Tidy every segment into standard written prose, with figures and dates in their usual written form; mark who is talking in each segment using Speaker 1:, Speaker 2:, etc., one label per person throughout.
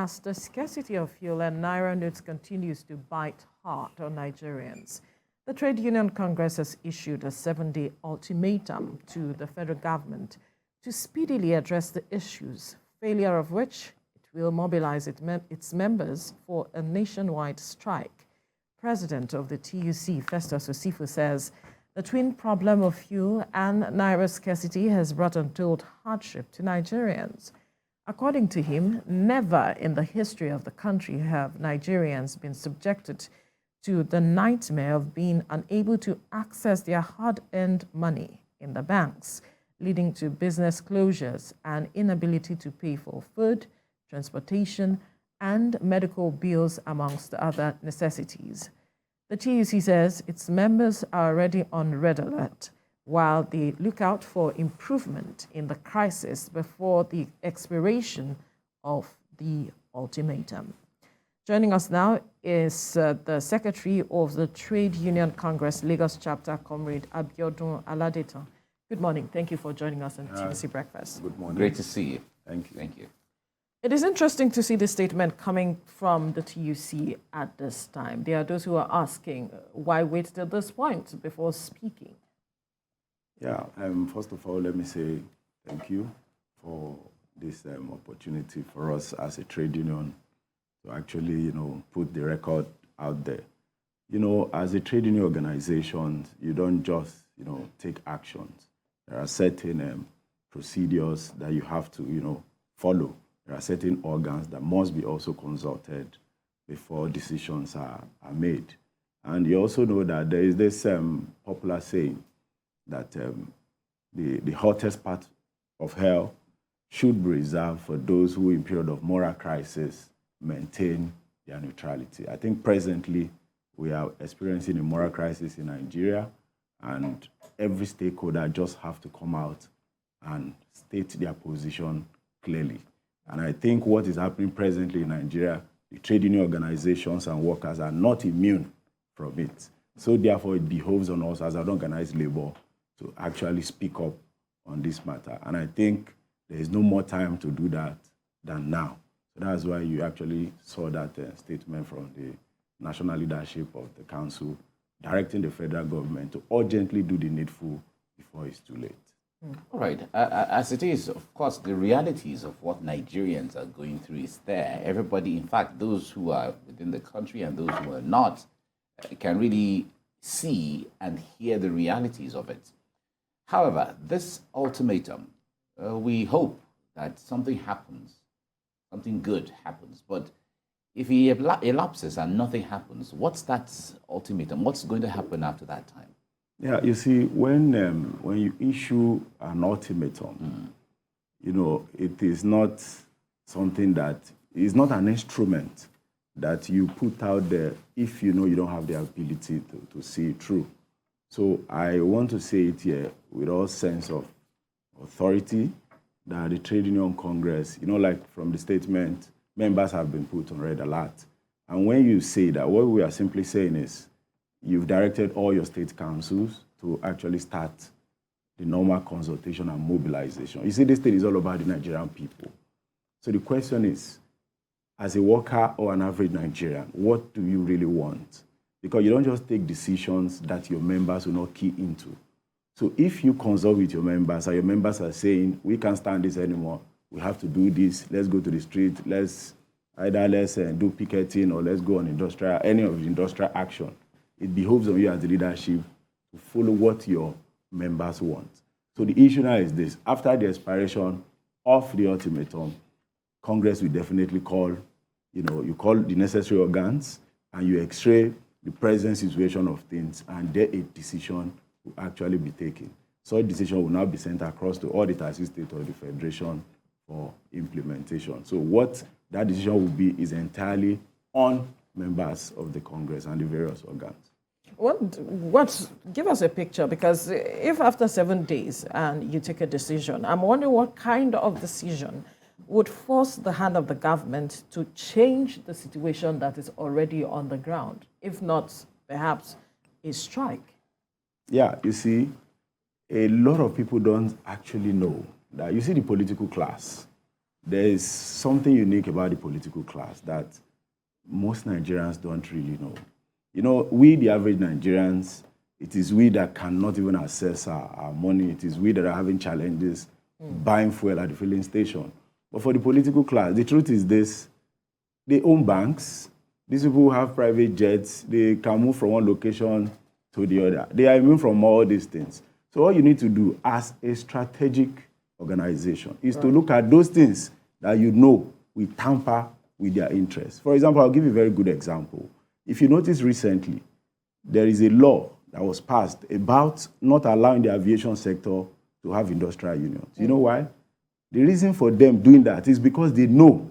Speaker 1: as the scarcity of fuel and naira notes continues to bite hard on Nigerians. The Trade Union Congress has issued a 7-day ultimatum to the federal government to speedily address the issues, failure of which it will mobilize its members for a nationwide strike. President of the TUC, Festus Osifo, says the twin problem of fuel and naira scarcity has brought untold hardship to Nigerians. According to him, never in the history of the country have Nigerians been subjected to the nightmare of being unable to access their hard-earned money in the banks, leading to business closures and inability to pay for food, transportation, and medical bills, amongst other necessities. The TUC says its members are already on red alert, while they look out for improvement in the crisis before the expiration of the ultimatum. Joining us now is the Secretary of the Trade Union Congress Lagos Chapter, Comrade Abiodun Aladetan. Good morning. Thank you for joining us on TUC Breakfast.
Speaker 2: Good morning.
Speaker 3: Great to see you.
Speaker 2: Thank you.
Speaker 3: Thank you.
Speaker 1: It is interesting to see the statement coming from the TUC at this time. There are those who are asking, why wait till this point before speaking?
Speaker 2: Yeah, first of all, let me say thank you for this opportunity for us as a trade union to actually, put the record out there. As a trade union organization, you don't just, take actions. There are certain procedures that you have to, follow. There are certain organs that must be also consulted before decisions are made. And you also know that there is this popular saying that the hottest part of hell should be reserved for those who, in period of moral crisis, maintain their neutrality. I think presently we are experiencing a moral crisis in Nigeria, and every stakeholder just have to come out and state their position clearly. And I think what is happening presently in Nigeria, the trade union organizations and workers are not immune from it. So therefore, it behoves on us as an organized labor to actually speak up on this matter. And I think there is no more time to do that than now. So that's why you actually saw that statement from the national leadership of the council directing the federal government to urgently do the needful before it's too late.
Speaker 3: All right. As it is, of course, the realities of what Nigerians are going through is there. Everybody, in fact, those who are within the country and those who are not, can really see and hear the realities of it. However, this ultimatum, we hope that something happens, something good happens. But if he elapses and nothing happens, what's that ultimatum? What's going to happen after that time?
Speaker 2: Yeah, you see, when you issue an ultimatum, it is not something that is not an instrument that you put out there if you don't have the ability to see it through. So I want to say it here with all sense of authority that the Trade Union Congress, like from the statement, members have been put on red alert. And when you say that, what we are simply saying is, you've directed all your state councils to actually start the normal consultation and mobilization. You see, this thing is all about the Nigerian people. So the question is, as a worker or an average Nigerian, what do you really want? Because you don't just take decisions that your members will not key into. So if you consult with your members and your members are saying, we can't stand this anymore, we have to do this, let's go to the street, let's do picketing or let's go on any of the industrial action, it behoves on you as the leadership to follow what your members want. So the issue now is this. After the expiration of the ultimatum, Congress will definitely call, you call the necessary organs and you x-ray the present situation of things, and there a decision will actually be taken. Such decision will now be sent across to all the 36 states of the Federation for implementation. So what that decision will be is entirely on members of the Congress and the various organs.
Speaker 1: Give us a picture, because if after 7 days and you take a decision, I'm wondering what kind of decision would force the hand of the government to change the situation that is already on the ground, if not perhaps a strike?
Speaker 2: Yeah, you see, a lot of people don't actually know that. You see the political class, there is something unique about the political class that most Nigerians don't really know. You know, we, the average Nigerians, it is we that cannot even access our money. It is we that are having challenges buying fuel at the filling station. But for the political class, the truth is this: they own banks. These people who have private jets, they can move from one location to the other. They are immune from all these things. So all you need to do as a strategic organization is to look at those things that you know will tamper with their interests. For example, I'll give you a very good example. If you notice recently, there is a law that was passed about not allowing the aviation sector to have industrial unions. You know why? The reason for them doing that is because they know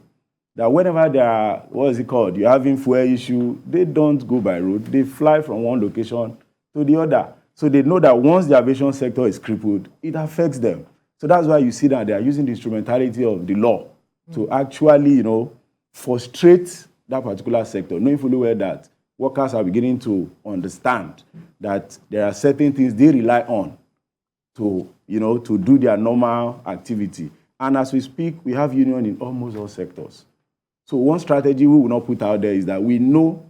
Speaker 2: that whenever they are, what is it called, you're having fuel issue, they don't go by road. They fly from one location to the other. So they know that once the aviation sector is crippled, it affects them. So that's why you see that they are using the instrumentality of the law to actually, you know, frustrate that particular sector, knowing fully well that workers are beginning to understand that there are certain things they rely on to, you know, to do their normal activity. And as we speak, we have union in almost all sectors. So one strategy we will not put out there is that we know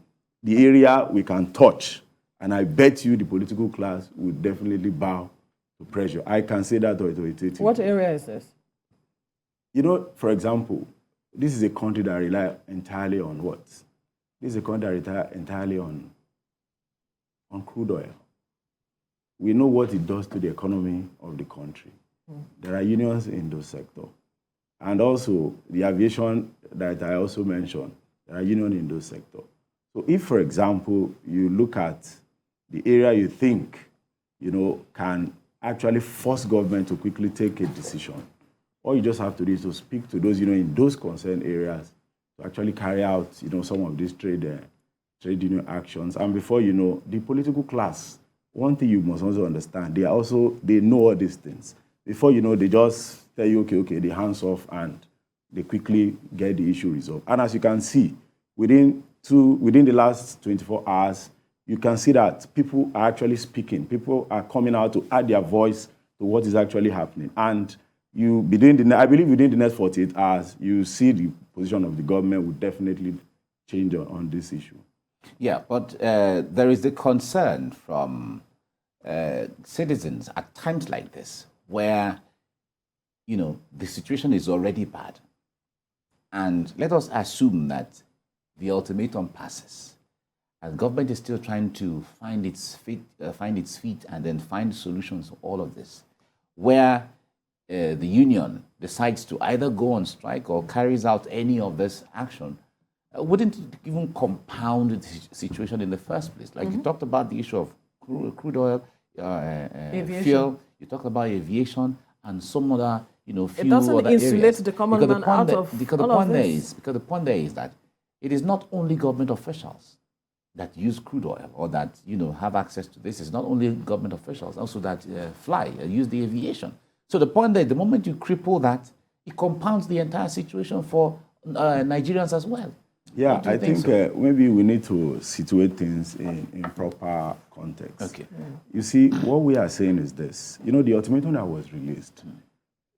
Speaker 2: the area we can touch. And I bet you the political class will definitely bow to pressure. I can say that authoritatively.
Speaker 1: What area is this?
Speaker 2: You know, for example, this is a country that relies entirely on what? This is a country that relies entirely on crude oil. We know what it does to the economy of the country. There are unions in those sectors. And also, the aviation that I also mentioned, there are unions in those sectors. So if, for example, you look at the area you think, you know, can actually force government to quickly take a decision, all you just have to do is to speak to those, you know, in those concerned areas to actually carry out, you know, some of these trade union actions. And before you know, the political class, one thing you must also understand, they know all these things. Before you know, they just tell you, okay, the hands off, and they quickly get the issue resolved. And as you can see, within the last 24 hours, you can see that people are actually speaking. People are coming out to add their voice to what is actually happening. And I believe within the next 48 hours, you see the position of the government will definitely change on this issue.
Speaker 3: Yeah, but there is the concern from citizens at times like this, where, you know, the situation is already bad. And let us assume that the ultimatum passes, and government is still trying to find its feet and then find solutions to all of this, where the union decides to either go on strike or carries out any of this action. Wouldn't it even compound the situation in the first place? Like you talked about the issue of crude oil, fuel, you talked about aviation and some other, you know, few
Speaker 1: it doesn't
Speaker 3: other
Speaker 1: insulate
Speaker 3: areas.
Speaker 1: the common man out of
Speaker 3: because
Speaker 1: all of this.
Speaker 3: Because the point there is that it is not only government officials that use crude oil or that, you know, have access to this. It's not only government officials, also that use the aviation. So the point there, the moment you cripple that, it compounds the entire situation for Nigerians as well.
Speaker 2: Yeah, I think maybe we need to situate things in proper context.
Speaker 3: Okay.
Speaker 2: You see, what we are saying is this. You know, the ultimatum that was released,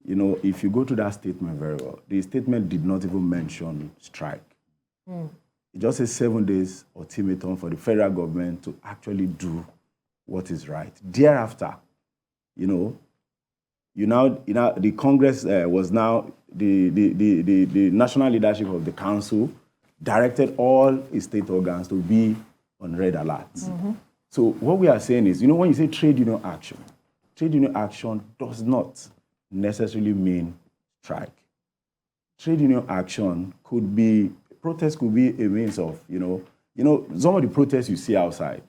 Speaker 2: you know, if you go to that statement very well, the statement did not even mention strike. It just says 7 days ultimatum for the federal government to actually do what is right. Thereafter, the Congress was now the national leadership of the council directed all its state organs to be on red alert. So what we are saying is, you know, when you say trade union action does not necessarily mean strike. Trade union action could be, protest could be a means of, some of the protests you see outside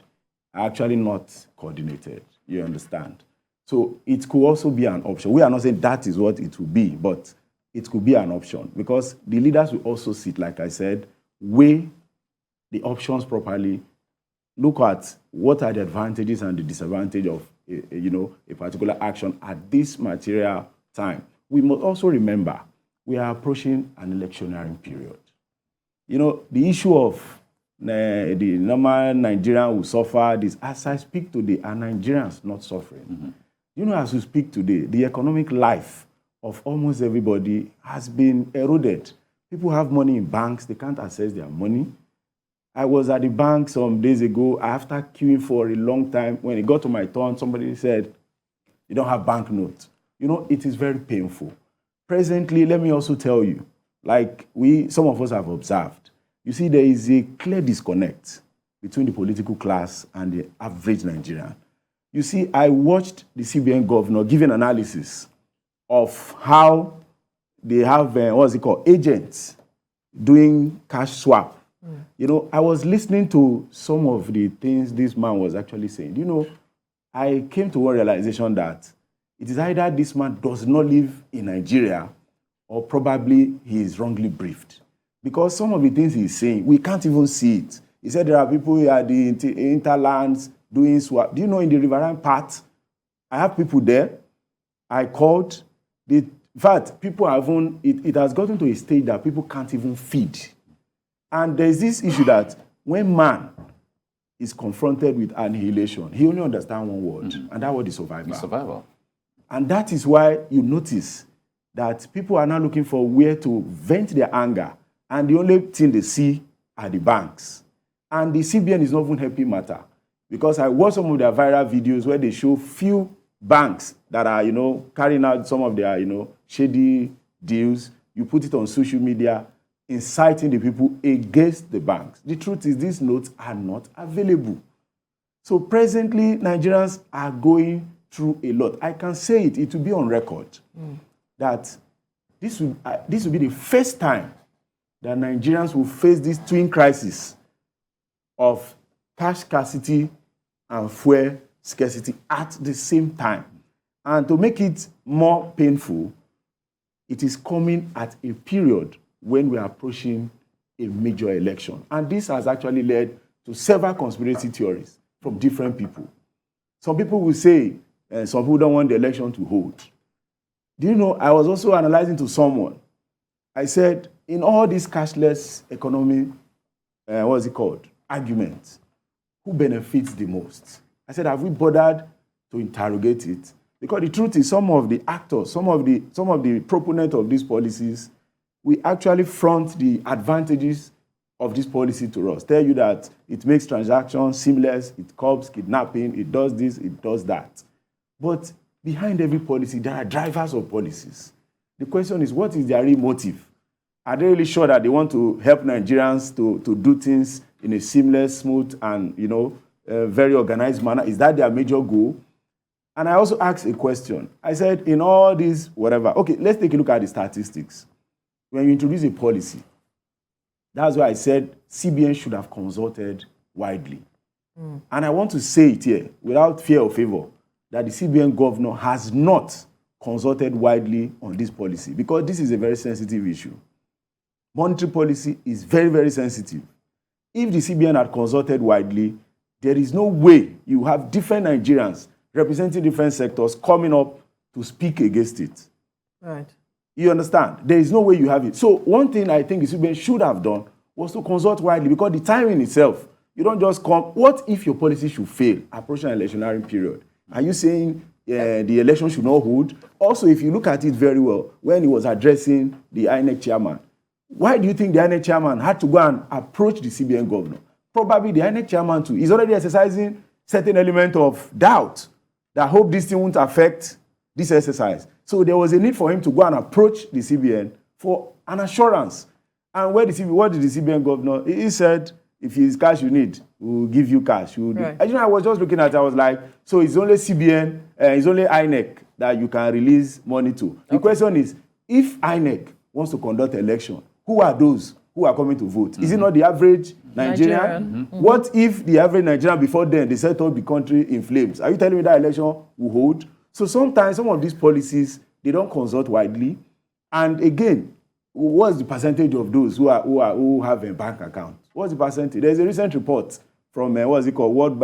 Speaker 2: are actually not coordinated, you understand? So it could also be an option. We are not saying that is what it will be, but it could be an option because the leaders will also sit, like I said, weigh the options properly, look at what are the advantages and the disadvantages of a particular action at this material time. We must also remember we are approaching an electioneering period. You know, the issue of the normal Nigerian will suffer this. As I speak today, are Nigerians not suffering? You know, as we speak today, the economic life of almost everybody has been eroded. People have money in banks, they can't access their money. I was at the bank some days ago, after queuing for a long time. When it got to my turn, somebody said, you don't have banknotes. You know, it is very painful. Presently, let me also tell you, like some of us have observed, you see, there is a clear disconnect between the political class and the average Nigerian. You see, I watched the CBN governor give an analysis of how they have, agents doing cash swap. You know, I was listening to some of the things this man was actually saying. You know, I came to one realization that it is either this man does not live in Nigeria or probably he is wrongly briefed. Because some of the things he's saying, we can't even see it. He said there are people at the interlands doing swap. Do you know in the riverine part, I have people there. I called. In fact, people haven't, it has gotten to a stage that people can't even feed. And there's this issue that when man is confronted with annihilation, he only understands one word, and that word is survival.
Speaker 3: Survival.
Speaker 2: And that is why you notice that people are now looking for where to vent their anger, and the only thing they see are the banks. And the CBN is not even helping matter, because I watched some of their viral videos where they show few banks that are, you know, carrying out some of their, you know, shady deals. You put it on social media, inciting the people against the banks. The truth is, these notes are not available. So presently, Nigerians are going through a lot. I can say it will be on record that this will be the first time that Nigerians will face this twin crisis of cash scarcity and fuel scarcity at the same time. And to make it more painful, it is coming at a period when we are approaching a major election. And this has actually led to several conspiracy theories from different people. Some people will say, some people don't want the election to hold. Do you know, I was also analyzing to someone. I said, in all this cashless economy, arguments, who benefits the most? I said, have we bothered to interrogate it? Because the truth is, some of the actors, some of the proponents of these policies, we actually front the advantages of this policy to us. Tell you that it makes transactions seamless, it curbs kidnapping, it does this, it does that. But behind every policy, there are drivers of policies. The question is, what is their real motive? Are they really sure that they want to help Nigerians to do things in a seamless, smooth, and, you know, very organized manner? Is that their major goal? And I also asked a question. I said, in all these, whatever, okay, let's take a look at the statistics. When you introduce a policy, that's why I said CBN should have consulted widely. And I want to say it here, without fear or favor, that the CBN governor has not consulted widely on this policy, because this is a very sensitive issue. Monetary policy is very, very sensitive. If the CBN had consulted widely, there is no way you have different Nigerians representing different sectors coming up to speak against it.
Speaker 1: Right.
Speaker 2: You understand? There is no way you have it. So one thing I think the CBN should have done was to consult widely, because the timing itself, you don't just come. What if your policy should fail approaching an electionary period? Are you saying the election should not hold? Also, if you look at it very well, when he was addressing the INEC chairman, why do you think the INEC chairman had to go and approach the CBN governor? Probably the INEC chairman too is already exercising certain element of doubt that hope this thing won't affect this exercise. So there was a need for him to go and approach the CBN for an assurance. And what did the CBN governor? He said, if it's cash you need, we'll give you cash. Right. You know, I was just looking at it, I was like, so it's only CBN, it's only INEC that you can release money to. Okay. The question is, if INEC wants to conduct election, who are those who are coming to vote? Is it not the average Nigerian? What if the average Nigerian before then, they set up the country in flames? Are you telling me that election will hold? So sometimes some of these policies, they don't consult widely. And again, what's the percentage of those who have a bank account? What's the percentage? There's a recent report from World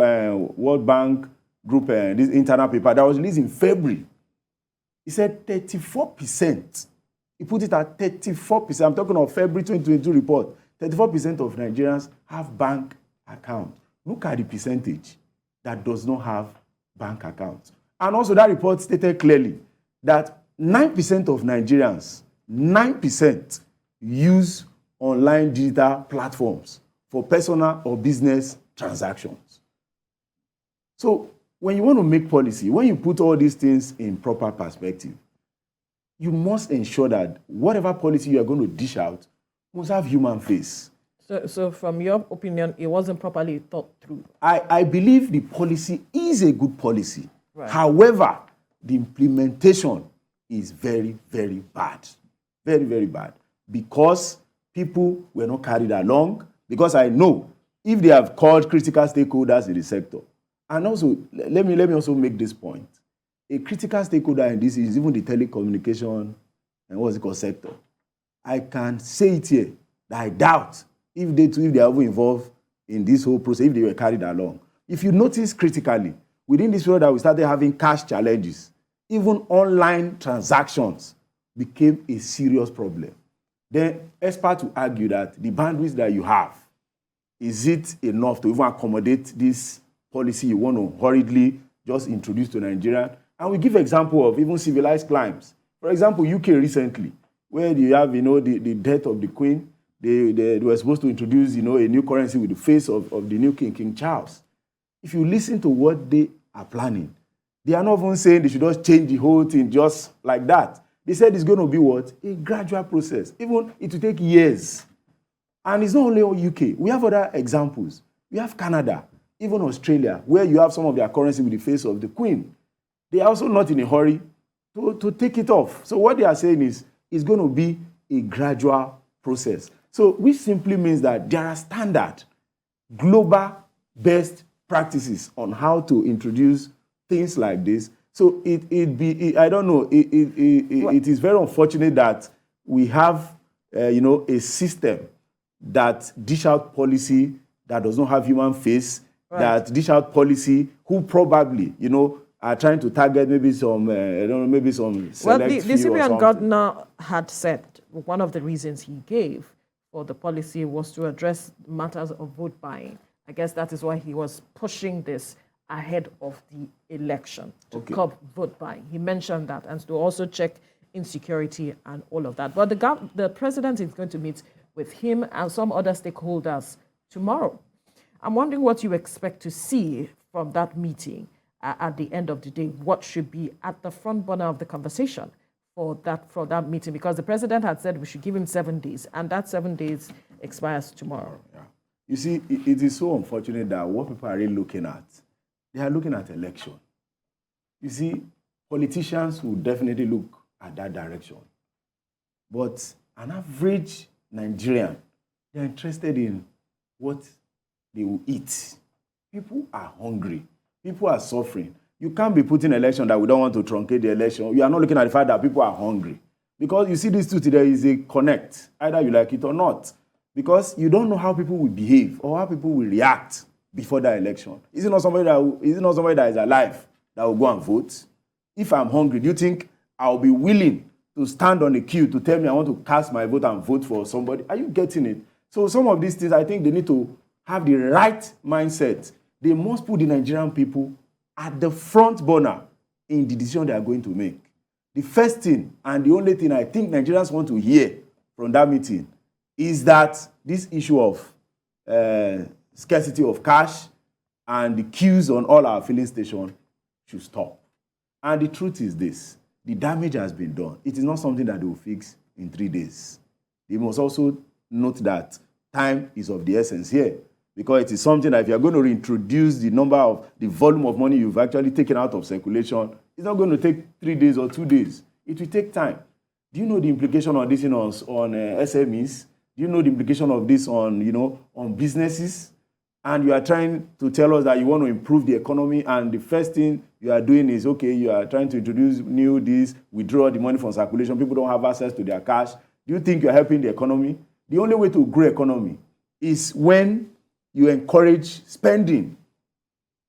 Speaker 2: Bank Group, this internal paper that was released in February. He said 34%. He put it at 34%. I'm talking of February 2022 report. 34% of Nigerians have bank accounts. Look at the percentage that does not have bank accounts. And also that report stated clearly that 9% of Nigerians, 9% use online digital platforms for personal or business transactions. So when you want to make policy, when you put all these things in proper perspective, you must ensure that whatever policy you are going to dish out must have human face.
Speaker 1: So from your opinion, it wasn't properly thought through?
Speaker 2: I believe the policy is a good policy.
Speaker 1: Right.
Speaker 2: However, the implementation is very, very bad. Very, very bad. Because people were not carried along. Because I know if they have called critical stakeholders in the sector, and also, let me also make this point. A critical stakeholder in this is even the telecommunication and what's it called sector. I can say it here that I doubt if they are even involved in this whole process, if they were carried along. If you notice critically, within this period that we started having cash challenges, even online transactions became a serious problem. Then experts will argue that the bandwidth that you have, is it enough to even accommodate this policy you want to hurriedly just introduce to Nigeria? And we give example of even civilized climes. For example, UK recently, where you have, the death of the Queen, they were supposed to introduce, a new currency with the face of the new King, King Charles. If you listen to what they are planning, they are not even saying they should just change the whole thing just like that. They said it's going to be what? A gradual process. Even it will take years. And it's not only UK. We have other examples. We have Canada, even Australia, where you have some of their currency with the face of the Queen. They are also not in a hurry to take it off. So what they are saying is it's going to be a gradual process. So which simply means that there are standard, global best practices on how to introduce things like this. So it is very unfortunate that we have a system that dish out policy that does not have human face, right, that dish out policy who probably are trying to target maybe some select
Speaker 1: the Syrian governor had said one of the reasons he gave for the policy was to address matters of vote buying. I guess that is why he was pushing this ahead of the election to curb vote buying. He mentioned that, and to also check insecurity and all of that. But the president is going to meet with him and some other stakeholders tomorrow. I'm wondering what you expect to see from that meeting at the end of the day. What should be at the front burner of the conversation for that meeting? Because the president had said we should give him 7 days, and that 7 days expires tomorrow.
Speaker 2: Yeah. You see, it is so unfortunate that what people are really looking at, they are looking at election. You see, politicians will definitely look at that direction. But an average Nigerian, they're interested in what they will eat. People are hungry. People are suffering. You can't be putting election that we don't want to truncate the election. You are not looking at the fact that people are hungry. Because you see these two today is a connect, either you like it or not. Because you don't know how people will behave or how people will react before that election. Is it not somebody that is alive that will go and vote? If I'm hungry, do you think I'll be willing to stand on the queue to tell me I want to cast my vote and vote for somebody? Are you getting it? So some of these things, I think they need to have the right mindset. They must put the Nigerian people at the front burner in the decision they are going to make. The first thing and the only thing I think Nigerians want to hear from that meeting is that this issue of scarcity of cash and the queues on all our filling stations should stop. And the truth is this: the damage has been done. It is not something that they will fix in 3 days. They must also note that time is of the essence here, because it is something that if you're going to reintroduce the volume of money you've actually taken out of circulation, it's not going to take 3 days or 2 days. It will take time. Do you know the implication of this on SMEs? Do you know the implication of this on businesses? And you are trying to tell us that you want to improve the economy, and the first thing you are doing is, you are trying to introduce withdraw the money from circulation. People don't have access to their cash. Do you think you're helping the economy? The only way to grow economy is when you encourage spending.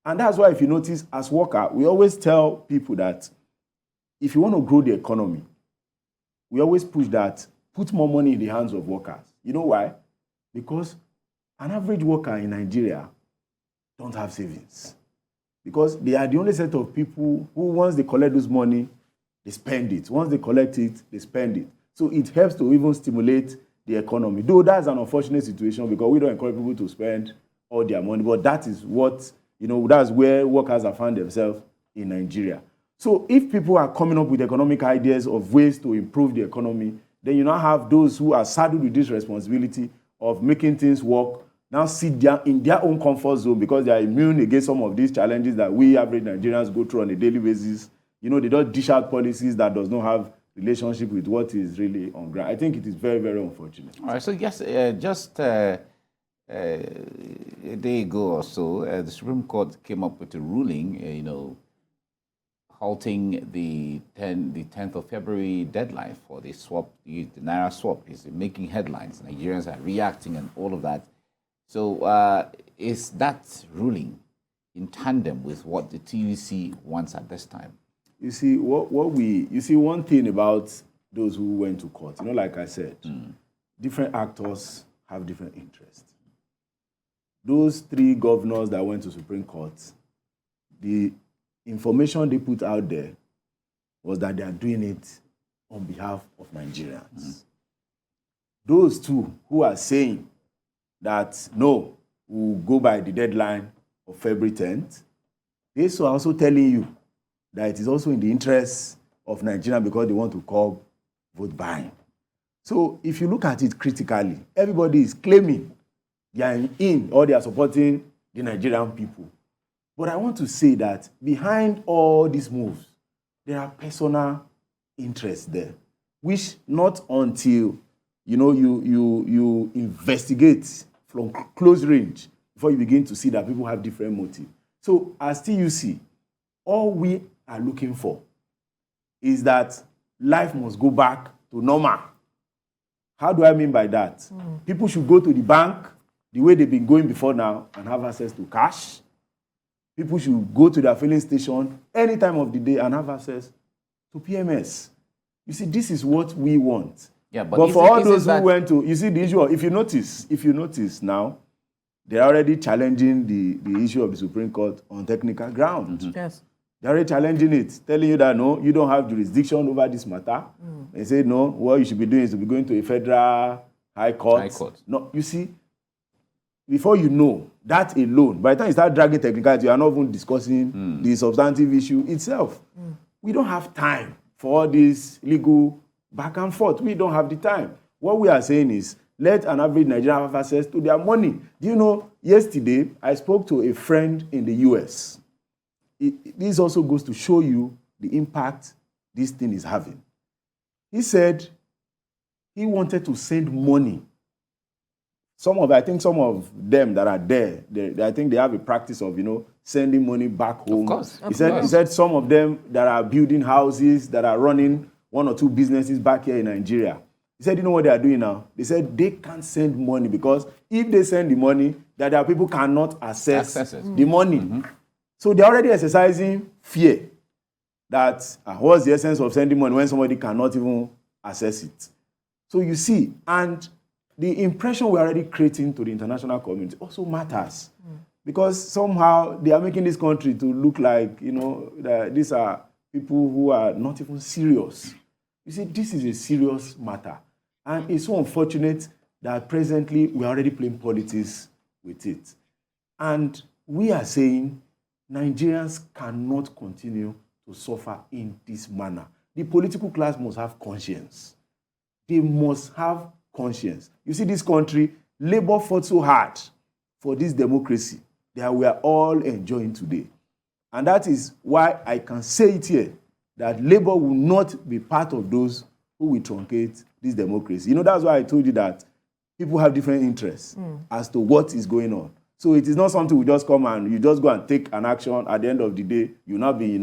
Speaker 2: And that's why, if you notice, as worker, we always tell people that if you want to grow the economy, we always push that, put more money in the hands of workers. You know why? Because an average worker in Nigeria don't have savings. Because they are the only set of people who, once they collect this money, they spend it. Once they collect it, they spend it. So it helps to even stimulate the economy. Though that's an unfortunate situation because we don't encourage people to spend all their money, but that is what, that's where workers have found themselves in Nigeria. So if people are coming up with economic ideas of ways to improve the economy, then you now have those who are saddled with this responsibility of making things work, now sit down in their own comfort zone because they are immune against some of these challenges that we average Nigerians go through on a daily basis. They don't dish out policies that does not have relationship with what is really on ground. I think it is very, very unfortunate.
Speaker 3: All right, so yes, just a day ago or so, the Supreme Court came up with a ruling, halting the 10th of February deadline for the swap, the Naira swap. Is making headlines. Nigerians are reacting and all of that. So is that ruling in tandem with what the TUC wants at this time?
Speaker 2: You see, one thing about those who went to court, like I said, different actors have different interests. Those 3 governors that went to Supreme Court, the information they put out there was that they are doing it on behalf of Nigerians. Those 2 who are saying that, no, we'll go by the deadline of February 10th, they are also telling you that it is also in the interest of Nigeria because they want to curb vote buying. So if you look at it critically, everybody is claiming they are in or they are supporting the Nigerian people. But I want to say that behind all these moves, there are personal interests there, which not until you investigate from close range before you begin to see that people have different motives. So as TUC, all we are looking for is that life must go back to normal. How do I mean by that? People should go to the bank the way they've been going before now and have access to cash. People should go to their filling station any time of the day and have access to PMS. You see, this is what we want.
Speaker 3: Yeah,
Speaker 2: but for all those who went to, you see, the issue, if you notice now, they're already challenging the issue of the Supreme Court on technical ground.
Speaker 1: Yes.
Speaker 2: They're already challenging it, telling you that, no, you don't have jurisdiction over this matter. They say, no, what you should be doing is to be going to a federal high court. No, you see, before you know, that alone, by the time you start dragging technicality, you are not even discussing the substantive issue itself. We don't have time for all this legal back and forth. We don't have the time. What we are saying is, let an average Nigerian have access to their money. Do you know, yesterday, I spoke to a friend in the US. This also goes to show you the impact this thing is having. He said he wanted to send money. I think some of them that are there, I think they have a practice of, sending money back home.
Speaker 3: Of course.
Speaker 2: He said some of them that are building houses, that are running 1 or 2 businesses back here in Nigeria. He said, you know what they are doing now? They said they can't send money because if they send the money, that their people cannot access the money. So they're already exercising fear that what's the essence of sending money when somebody cannot even access it? So you see, and the impression we're already creating to the international community also matters. Because somehow they are making this country to look like, that these are people who are not even serious. You see, this is a serious matter. And it's so unfortunate that presently we're already playing politics with it. And we are saying Nigerians cannot continue to suffer in this manner. The political class must have conscience. They must have conscience. You see, this country, Labour fought so hard for this democracy that we are all enjoying today. And that is why I can say it here, that Labour will not be part of those who will truncate this democracy. That's why I told you that people have different interests as to what is going on. So it is not something we just come and you just go and take an action. At the end of the day, you'll not be,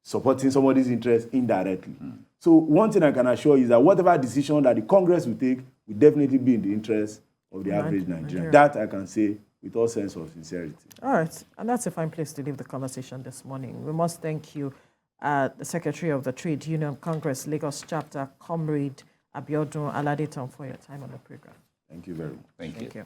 Speaker 2: supporting somebody's interest indirectly. So one thing I can assure you is that whatever decision that the Congress will take will definitely be in the interest of the average Nigerian. That I can say with all sense of sincerity. All
Speaker 1: right. And that's a fine place to leave the conversation this morning. We must thank you, the Secretary of the Trade Union Congress, Lagos Chapter, Comrade Abiodun Aladeton, for your time on the program.
Speaker 2: Thank you very much.
Speaker 3: Thank you.